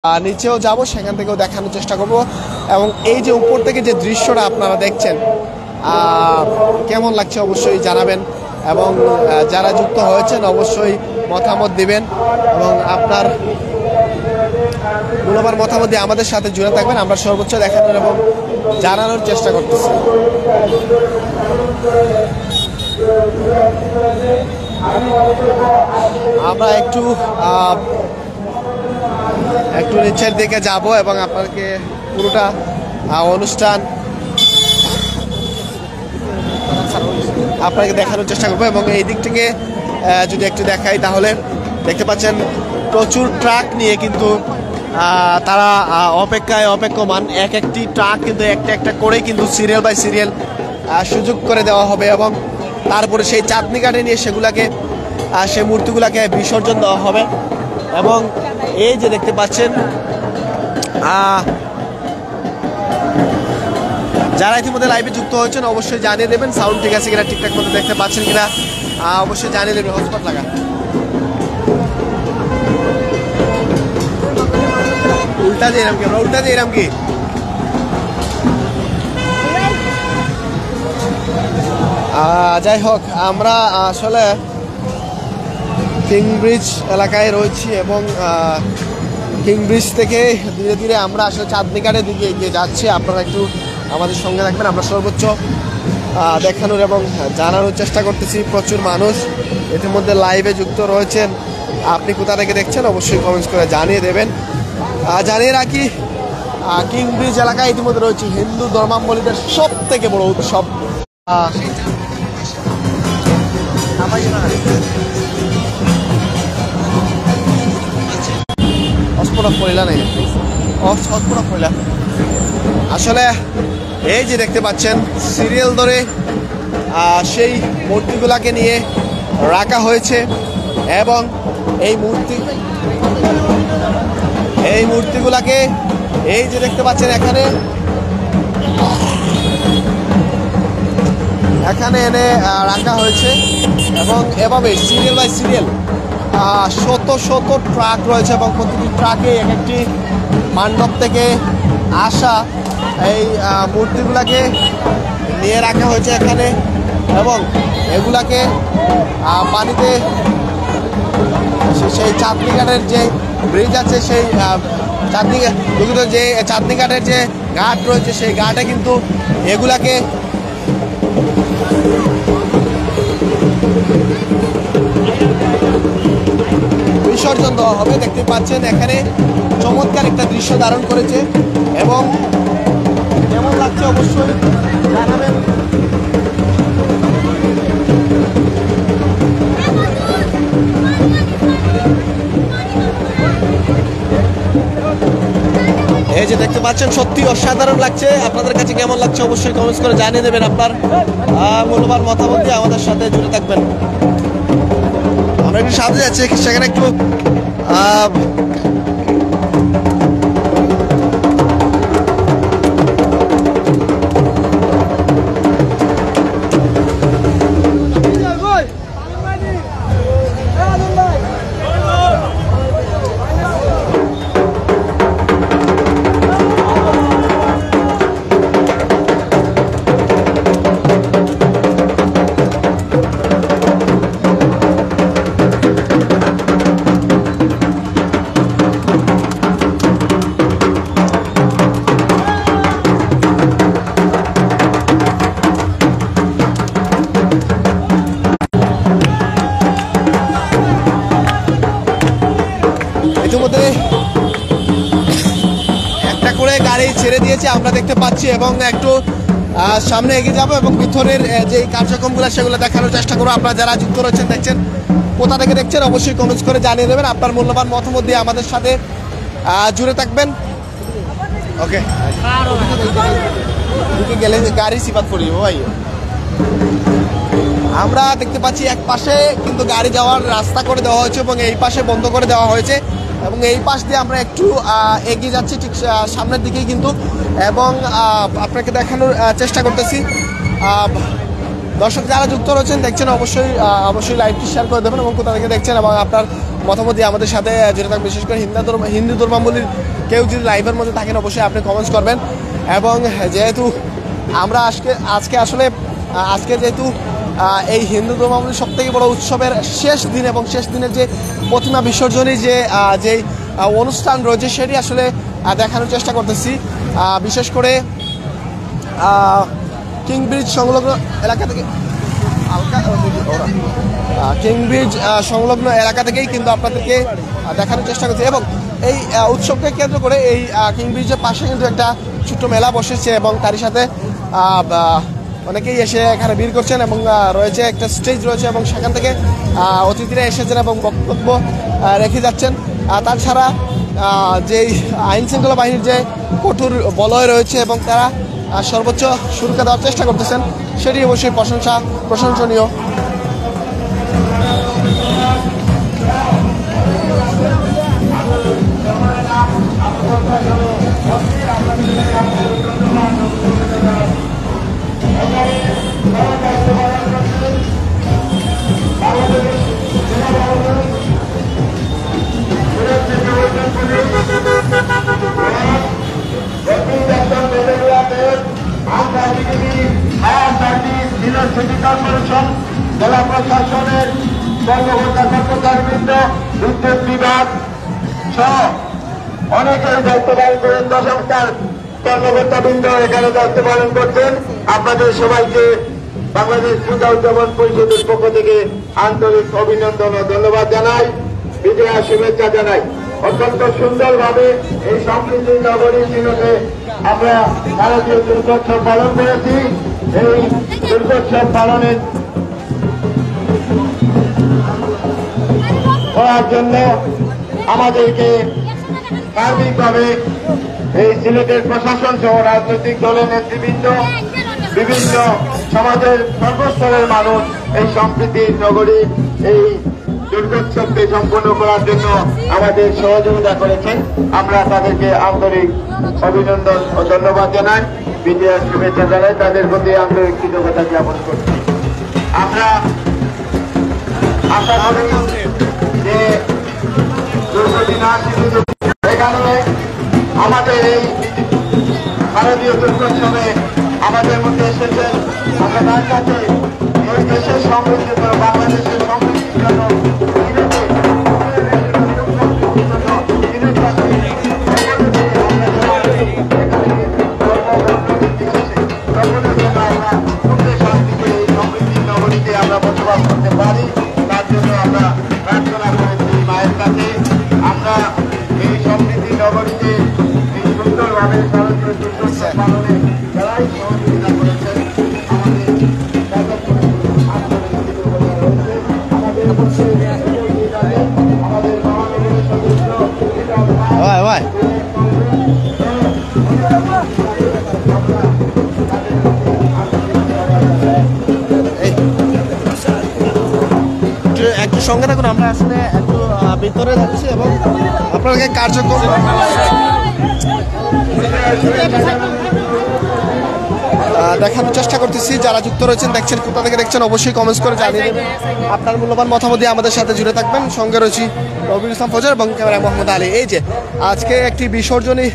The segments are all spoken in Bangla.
নিচেও যাব, সেখান থেকেও দেখানোর চেষ্টা করব। এবং এই যে উপর থেকে যে দৃশ্যটা আপনারা দেখছেন কেমন লাগছে অবশ্যই জানাবেন, এবং যারা যুক্ত হয়েছেন অবশ্যই মতামত দিবেন এবং আপনার মূল্যবান মতামত দিয়ে আমাদের সাথে জুড়ে থাকবেন। আমরা সর্বোচ্চ দেখানোর এবং জানানোর চেষ্টা করতেছি। আমরা একটু নিচের দিকে যাব এবং আপনাকে পুরোটা অনুষ্ঠান আপনাকে দেখানোর চেষ্টা করবো। এবং এই দিক থেকে যদি একটু দেখাই তাহলে দেখতে পাচ্ছেন প্রচুর ট্রাক নিয়ে কিন্তু তারা অপেক্ষমান। একটি ট্রাক কিন্তু একটা একটা করে কিন্তু সিরিয়াল বাই সিরিয়াল সুযোগ করে দেওয়া হবে এবং তারপরে সেই চাঁদনি ঘাটে নিয়ে সেই মূর্তিগুলোকে বিসর্জন দেওয়া হবে। এবং এই যে দেখতে পাচ্ছেন যারা ইতিমধ্যে লাইভে যুক্ত হয়েছেন অবশ্যই জানিয়ে দেবেন সাউন্ড ঠিক আছে কিনা, ঠিকঠাক মতো দেখতে পাচ্ছেন কিনা অবশ্যই জানিয়ে দেবেন। হটস্পট লাগা উল্টা দিয়ে এরম কি, আমরা উল্টা দিয়ে এরম কি। যাই হোক, আমরা আসলে কিং ব্রিজ এলাকায় রয়েছি এবং কিং ব্রিজ থেকে ধীরে ধীরে আমরা আসলে চাঁদনি ঘাটের দিকে এগিয়ে যাচ্ছি। আপনারা একটু আমাদের সঙ্গে থাকবেন, আমরা সর্বোচ্চ দেখানোর এবং জানানোর চেষ্টা করতেছি। প্রচুর মানুষ ইতিমধ্যে লাইভে যুক্ত রয়েছেন। আপনি কোথা থেকে দেখছেন অবশ্যই কমেন্টস করে জানিয়ে দেবেন। জানিয়ে রাখি কিং ব্রিজ এলাকায় ইতিমধ্যে রয়েছে হিন্দু ধর্মাবলম্বীদের সব থেকে বড় উৎসব আসলে এই যে দেখতে পাচ্ছেন সিরিয়াল ধরে সেই মূর্তিগুলাকে নিয়ে রাখা হয়েছে এবং এই মূর্তিগুলাকে এই যে দেখতে পাচ্ছেন এখানে এনে রাখা হয়েছে এবং এভাবে সিরিয়াল বাই সিরিয়াল শত শত ট্রাক রয়েছে এবং প্রতিটি ট্রাকে এক একটি মণ্ডপ থেকে আসা এই মূর্তিগুলাকে নিয়ে রাখা হয়েছে এখানে এবং এগুলাকে পানিতে সেই চাঁদনি ঘাটের যে ব্রিজ আছে সেই চাঁদনি ঘাটের যে ঘাট রয়েছে সেই ঘাটে কিন্তু এগুলাকে বিসর্জন দেওয়া হবে। দেখতে পাচ্ছেন এখানে চমৎকার একটা দৃশ্য ধারণ করেছে এবং কেমন লাগছে অবশ্যই জানাবেন। এই যে দেখতে পাচ্ছেন সত্যি অসাধারণ লাগছে। আপনাদের কাছে কেমন লাগছে অবশ্যই কমেন্টস করে জানিয়ে দেবেন। আপনার মূল্যবান মতামত দিয়ে আমাদের সাথে জুড়ে থাকবেন। আমরা একটু সামনে যাচ্ছি, সেখানে একটু ইতিমধ্যে একটা করে গাড়ি ছেড়ে দিয়েছে আমরা দেখতে পাচ্ছি এবং একটু সামনে এগিয়ে যাব এবং ভিতরের যে কার্যক্রমগুলো সেগুলো দেখানোর চেষ্টা করবো। আপনারা যারা যুক্ত রয়েছেন দেখছেন, কোথা থেকে দেখছেন অবশ্যই কমেন্টস করে জানিয়ে দেবেন। আপনার মূল্যবান মতামত দিয়ে আমাদের সাথে জুড়ে থাকবেন। ওকে, গেলে গাড়ি সিপাত করি ভাই। আমরা দেখতে পাচ্ছি এক পাশে কিন্তু গাড়ি যাওয়ার রাস্তা করে দেওয়া হয়েছে এবং এই পাশে বন্ধ করে দেওয়া হয়েছে এবং এই পাশ দিয়ে আমরা একটু এগিয়ে যাচ্ছি ঠিক সামনের দিকেই কিন্তু। এবং আপনাকে দেখানোর চেষ্টা করতেছি দর্শক যারা যুক্ত রয়েছেন দেখছেন অবশ্যই লাইভটি শেয়ার করে দেবেন এবং কোথা থেকে দেখছেন এবং আপনার মতামত দিয়ে আমাদের সাথে জুড়ে থাকবেন। বিশেষ করে হিন্দু ধর্মাবলীর কেউ যদি লাইভের মধ্যে থাকেন অবশ্যই আপনি কমেন্টস করবেন। এবং যেহেতু আমরা আজকে আসলে যেহেতু এই হিন্দু ধর্মাবলীর সবথেকে বড় উৎসবের শেষ দিন এবং শেষ দিনের যে প্রতিমা বিসর্জনী যে অনুষ্ঠান রয়েছে সেটি আসলে দেখানোর চেষ্টা করতেছি। বিশেষ করে কিং ব্রিজ সংলগ্ন এলাকা থেকে থেকেই কিন্তু আপনাদেরকে দেখানোর চেষ্টা করছি। এবং এই উৎসবকে কেন্দ্র করে এই কিং ব্রিজের পাশে কিন্তু একটা ছোট্ট মেলা বসেছে এবং তারই সাথে অনেকেই এসে এখানে ভিড় করছেন এবং রয়েছে একটা স্টেজ রয়েছে এবং সেখান থেকে অতিথিরা এসেছেন এবং বক্তব্য রেখে যাচ্ছেন। তাছাড়া যেই আইন শৃঙ্খলা বাহিনীর যে কঠোর বলয় রয়েছে এবং তারা সর্বোচ্চ সুরক্ষা দেওয়ার চেষ্টা করতেছেন সেটি অবশ্যই প্রশংসনীয়। সিটি কর্পোরেশন, জেলা প্রশাসনের কর্মকর্তা কর্মচারীবৃন্দ, বিদ্যুৎ বিভাগ সহ অনেকেই দায়িত্ব পালন করেন। দশমকার কর্মকর্তাবৃন্দ এখানে দায়িত্ব পালন করছেন। আপনাদের সবাইকে বাংলাদেশ পূজা উদযাপন পরিষদের পক্ষ থেকে আন্তরিক অভিনন্দন ও ধন্যবাদ জানাই, বিজয়া শুভেচ্ছা জানাই। অত্যন্ত সুন্দরভাবে এই সমৃদ্ধি নগরী সিলেটে আমরা ভারতীয় দুর্গোৎসব পালন করেছি। এই দুর্গোৎসব পালনের করার জন্য আমাদেরকে সার্বিকভাবে এই সিলেটের প্রশাসন সহ রাজনৈতিক দলের নেতৃবৃন্দ, বিভিন্ন সমাজের সর্বস্তরের মানুষ এই সম্প্রীতির নগরী এই দুর্গোৎসবকে সম্পন্ন করার জন্য আমাদের সহযোগিতা করেছেন। আমরা তাদেরকে আন্তরিক অভিনন্দন ও ধন্যবাদ জানাই, বিজয়ার শুভেচ্ছা জানাই, তাদের প্রতি আন্তরিক কৃতজ্ঞতা জ্ঞাপন করছি। আমরা আশা করি যে এখানে আমাদের এই ভারতীয় দুর্গোৎসবে আমাদের মধ্যে এসেছেন। আমরা তার কাছে এই দেশের সমৃদ্ধি বাংলাদেশের সমৃদ্ধির জন্য আমরা বসবাস করতে পারি, তার জন্য আমরা প্রার্থনা করেছি মায়ের কাছে। আমরা এই সমৃদ্ধি নগরীতে এই সুন্দরভাবে ভারতীয় দুর্গোৎসব পালনে যারাই সহযোগিতা করেছেন আমাদের মহানগরের সদস্য একটু সঙ্গে থাকুন, আমরা আসলে একটু ভিতরে যাচ্ছি এবং আপনাদেরকে কার্যক্রম দেখানোর চেষ্টা করতেছি। যারা যুক্ত রয়েছেন দেখছেন কোথা থেকে দেখছেন অবশ্যই কমেন্টস করে জানিয়ে দেবেন আপনার মূল্যবান মতামত দিয়ে আমাদের সাথে জুড়ে থাকবেন। সঙ্গে রয়েছি রবিউল ইসলাম ফজর এবং ক্যামেরা মোহাম্মদ আলী। এই যে আজকে একটি বিসর্জনী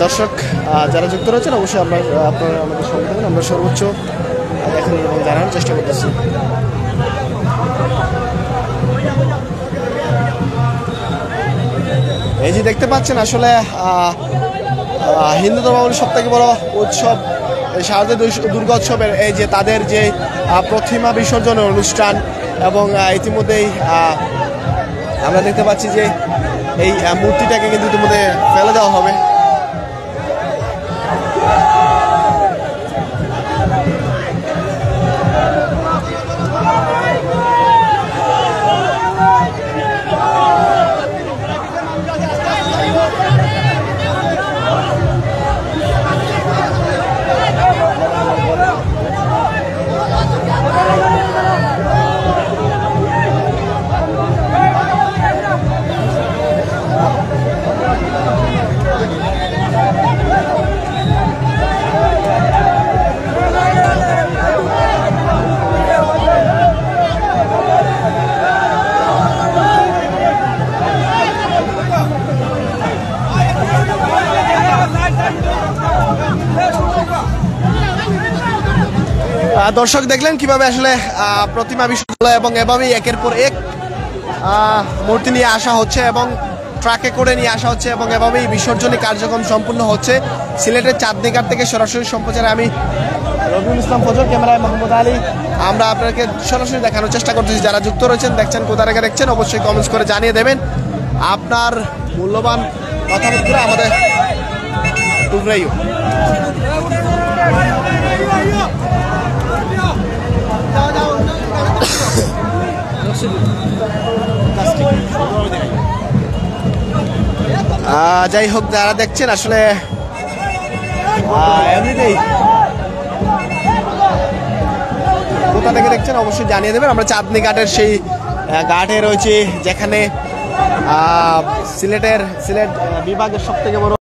দর্শক যারা যুক্ত রয়েছেন অবশ্যই আপনারা আমাদের সঙ্গে থাকুন। আমরা সর্বোচ্চ দেখেন এবং জানানোর চেষ্টা করতেছি। এই যে দেখতে পাচ্ছেন আসলে হিন্দু ধর্মাবলীর সব থেকে বড় উৎসব শারদীয় দুর্গোৎসবের এই যে তাদের যে প্রতিমা বিসর্জনের অনুষ্ঠান এবং ইতিমধ্যেই আমরা দেখতে পাচ্ছি যে এই মূর্তিটাকে কিন্তু ইতিমধ্যে ফেলে দেওয়া হবে। দর্শক দেখলেন কিভাবে আসলে প্রতিমা বিশ্ববিদ্যালয় এবং এভাবেই একের পর এক মূর্তি নিয়ে আসা হচ্ছে এবং ট্রাকে করে নিয়ে আসা হচ্ছে এবং এভাবেই বিসর্জনী কার্যক্রম সম্পূর্ণ হচ্ছে। সিলেটের চাঁদনী ঘাট থেকে সরাসরি সম্প্রচারে আমি রবিউল ইসলাম ফজল, ক্যামেরায় মোহাম্মদ আলী। আমরা আপনাকে সরাসরি দেখানোর চেষ্টা করতেছি। যারা যুক্ত রয়েছেন, দেখছেন, কোথা থেকে দেখছেন, অবশ্যই কমেন্টস করে জানিয়ে দেবেন আপনার মূল্যবান কথাবার্তা আমাদের টুকরাইও। যাই হোক, যারা দেখছেন আসলে এমনিতেই কোথা থেকে দেখছেন অবশ্যই জানিয়ে দেবেন। আমরা চাঁদনী ঘাটের সেই ঘাটে রয়েছে যেখানে সিলেট বিভাগের সব থেকে বড়